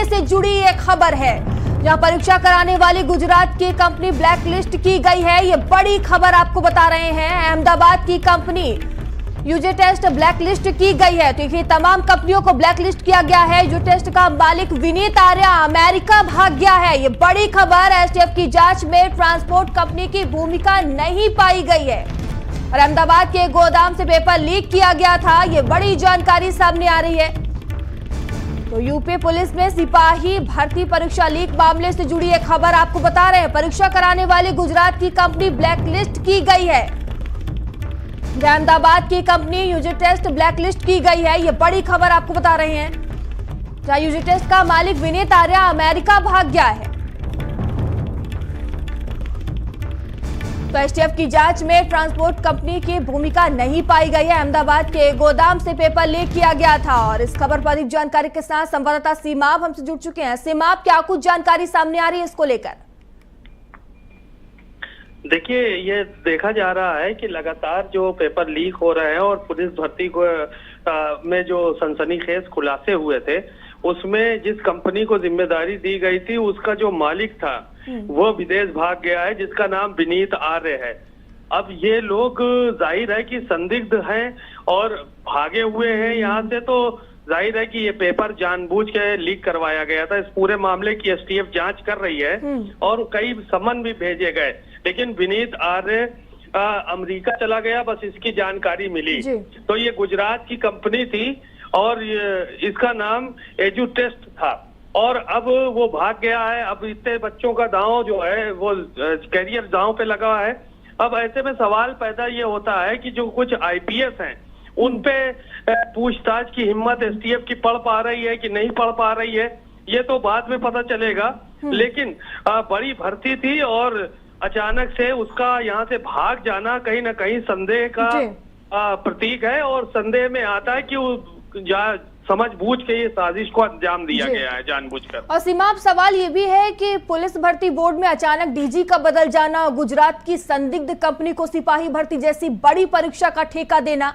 मामले से जुड़ी ये खबर है, जहां परीक्षा कराने वाली गुजरात की कंपनी ब्लैकलिस्ट की गई है। ये बड़ी खबर आपको बता रहे हैं। अहमदाबाद की कंपनी यूजेटेस्ट ब्लैकलिस्ट की गई है। तो ये तमाम कंपनियों को ब्लैकलिस्ट किया गया है। यूजेटेस्ट का मालिक विनीत आर्या अमेरिका भाग गया है। ये बड़ी खबर। एसटीएफ की जांच में ट्रांसपोर्ट कंपनी की भूमिका नहीं पाई गई है और अहमदाबाद के गोदाम से पेपर लीक किया गया था। ये बड़ी जानकारी सामने आ रही है। तो यूपी पुलिस में सिपाही भर्ती परीक्षा लीक मामले से जुड़ी एक खबर आपको बता रहे हैं। परीक्षा कराने वाली गुजरात की कंपनी ब्लैकलिस्ट की गई है। अहमदाबाद की कंपनी यूजेटेस्ट ब्लैकलिस्ट की गई है। ये बड़ी खबर आपको बता रहे हैं। जहां यूजेटेस्ट का मालिक विनीत आर्या अमेरिका भाग गया है। तो एसटीएफ की जांच में ट्रांसपोर्ट कंपनी की भूमिका नहीं पाई गई है। अहमदाबाद के गोदाम से पेपर लीक किया गया था और इस खबर पर अधिक जानकारी के साथ संवाददाता सीमाब हमसे जुड़ चुके हैं। सीमाब, क्या कुछ जानकारी सामने आ रही है इसको लेकर? देखिए, ये देखा जा रहा है कि लगातार जो पेपर लीक हो रहे हैं और पुलिस भर्ती को में जो सनसनीखेज खुलासे हुए थे, उसमें जिस कंपनी को जिम्मेदारी दी गई थी उसका जो मालिक था वो विदेश भाग गया है, जिसका नाम विनीत आर्य है। अब ये लोग जाहिर है कि संदिग्ध हैं और भागे हुए हैं यहाँ से, तो जाहिर है कि ये पेपर जानबूझ के लीक करवाया गया था। इस पूरे मामले की एसटीएफ जांच कर रही है और कई समन भी भेजे गए, लेकिन विनीत आर्य अमेरिका चला गया, बस इसकी जानकारी मिली। तो ये गुजरात की कंपनी थी और इसका नाम यूजेटेस्ट था और अब वो भाग गया है। अब इतने बच्चों का दांव जो है वो कैरियर दांव पे लगा है। अब ऐसे में सवाल पैदा ये होता है कि जो कुछ आईपीएस हैं उन पे पूछताछ की हिम्मत एसटीएफ की पड़ पा रही है कि नहीं पड़ पा रही है, ये तो बाद में पता चलेगा। लेकिन बड़ी भर्ती थी और अचानक से उसका यहाँ से भाग जाना कहीं ना कहीं संदेह का प्रतीक है और संदेह में आता है कि समझबूझ के ये साजिश को अंजाम दिया गया है जानबूझकर। और सीमाब, सवाल ये भी है कि पुलिस भर्ती बोर्ड में अचानक डीजी का बदल जाना, गुजरात की संदिग्ध कंपनी को सिपाही भर्ती जैसी बड़ी परीक्षा का ठेका देना।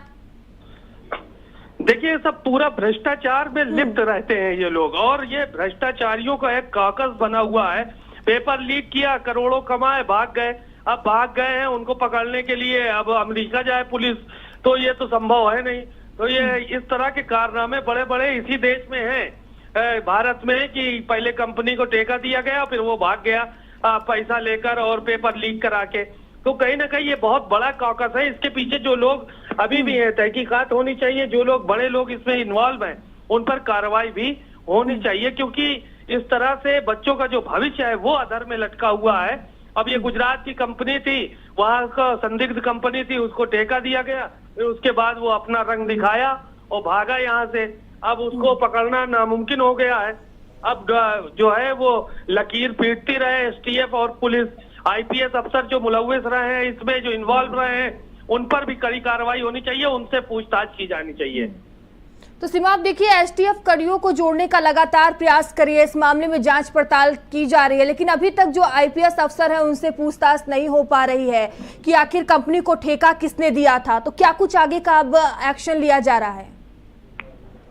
देखिए, सब पूरा भ्रष्टाचार में लिप्त रहते हैं ये लोग और ये भ्रष्टाचारियों का एक काकस बना हुआ है। पेपर लीक किया, करोड़ों कमाए, भाग गए। अब भाग गए हैं, उनको पकड़ने के लिए अब अमेरिका जाए पुलिस, तो ये तो संभव है नहीं। तो ये इस तरह के कारनामे बड़े बड़े इसी देश में हैं, भारत में, कि पहले कंपनी को ठेका दिया गया फिर वो भाग गया पैसा लेकर और पेपर लीक करा के। तो कहीं ना कहीं ये बहुत बड़ा कॉकस है। इसके पीछे जो लोग अभी भी है, तहकीकात होनी चाहिए। जो लोग बड़े लोग इसमें इन्वॉल्व हैं उन पर कार्रवाई भी होनी चाहिए, क्योंकि इस तरह से बच्चों का जो भविष्य है वो अधर में लटका हुआ है। अब ये गुजरात की कंपनी थी, वहां का संदिग्ध कंपनी थी, उसको ठेका दिया गया, फिर उसके बाद वो अपना रंग दिखाया और भागा यहाँ से। अब उसको पकड़ना नामुमकिन हो गया है। अब जो है वो लकीर पीटती रहे एसटीएफ और पुलिस। आईपीएस अफसर जो मुलव्विस रहे हैं इसमें, जो इन्वॉल्व रहे हैं, उन पर भी कड़ी कार्रवाई होनी चाहिए, उनसे पूछताछ की जानी चाहिए। तो सीमाब, देखिए, एसटीएफ कड़ियों को जोड़ने का लगातार प्रयास कर रही है। इस मामले में जांच पड़ताल की जा रही है, लेकिन अभी तक जो आईपीएस अफसर है उनसे पूछताछ नहीं हो पा रही है कि आखिर कंपनी को ठेका किसने दिया था। तो क्या कुछ आगे का अब एक्शन लिया जा रहा है?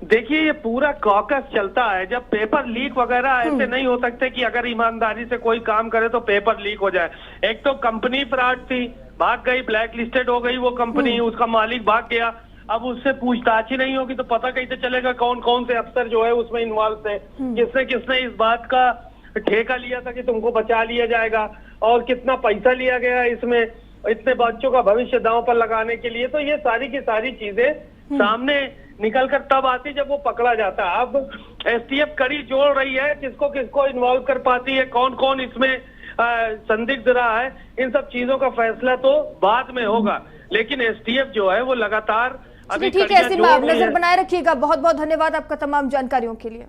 देखिए, ये पूरा कॉकस चलता है। जब पेपर लीक वगैरह ऐसे नहीं हो सकते कि अगर ईमानदारी से कोई काम करे तो पेपर लीक हो जाए। एक तो कंपनी फ्रॉड थी, भाग गई, ब्लैक लिस्टेड हो गई वो कंपनी, उसका मालिक भाग गया। अब उससे पूछताछ ही नहीं होगी तो पता कैसे चलेगा कौन कौन से अफसर जो है उसमें इन्वॉल्व थे, किसने किसने इस बात का ठेका लिया था कि तुमको बचा लिया जाएगा और कितना पैसा लिया गया इसमें, इतने बच्चों का भविष्य दांव पर लगाने के लिए। तो ये सारी की सारी चीजें सामने निकल कर तब आती जब वो पकड़ा जाता है। अब एसटीएफ कड़ी जोड़ रही है, किसको किसको इन्वॉल्व कर पाती है, कौन कौन इसमें संदिग्ध रहा है, इन सब चीजों का फैसला तो बाद में होगा। लेकिन एसटीएफ जो है वो लगातार ठीक है, नजर बनाए रखिएगा। बहुत बहुत धन्यवाद आपका तमाम जानकारियों के लिए।